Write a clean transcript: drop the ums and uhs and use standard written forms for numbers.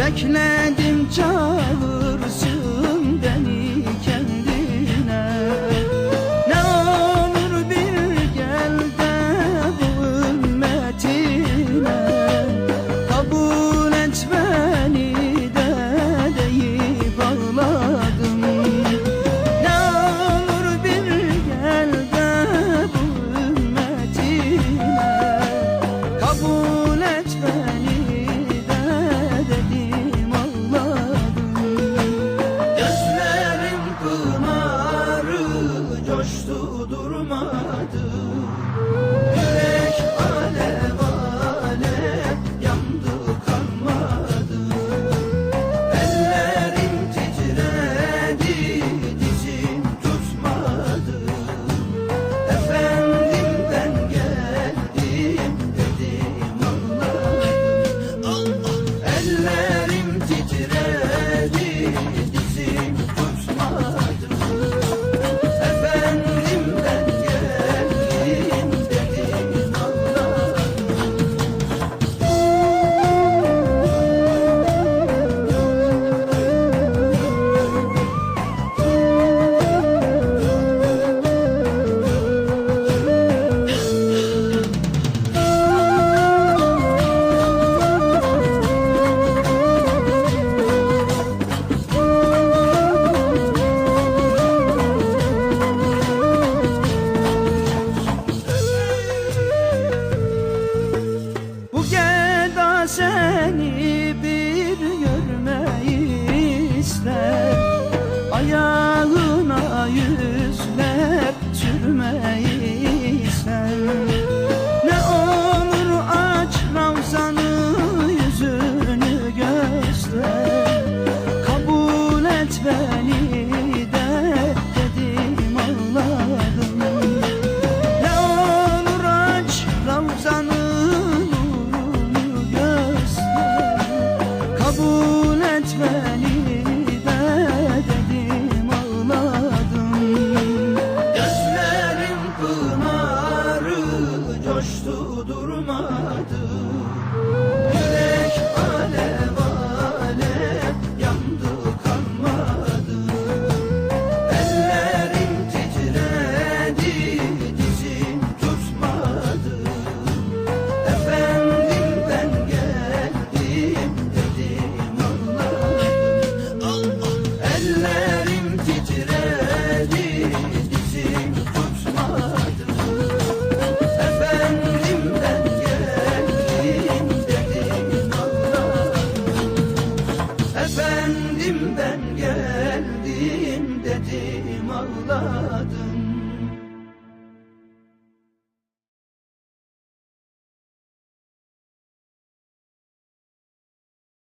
Bekledim çağırsın beni kendine. Ne olur bir gel de bu ümmetine. Kabul et beni de deyip ağladım. Ne olur bir gel de bu ümmetine. Kabul et beni de dedim ağladım. Gözlerim pınarı coştu durmadı. Yürek alev alev yandı kalmadı. Ellerim titredi dizim tutmadı. Efendim ben geldim dedim ağladım. Ellerim titredi dizim tutmadı. Efendim ben geldim dedim Bu geda seni bir görmeyi ister. Ayağına yüzler sürmeyi ister. Ne olur aç Ravzanı yüzünü göster. Kabul et beni de dedim ağladım. Ne olur aç Ravzanı kabul et beni de dedim ağladım. Gözlerim pınarı coştu durmadı. Yürek alev alev yandı kalmadı. Ellerim titredi dizim tutmadı. Efendim ben geldim dedim ağladım. Ellerim titredi dizim tutmadı. Efendim ben geldim dedim ağladım. Efendim ben geldim dedim ağladım.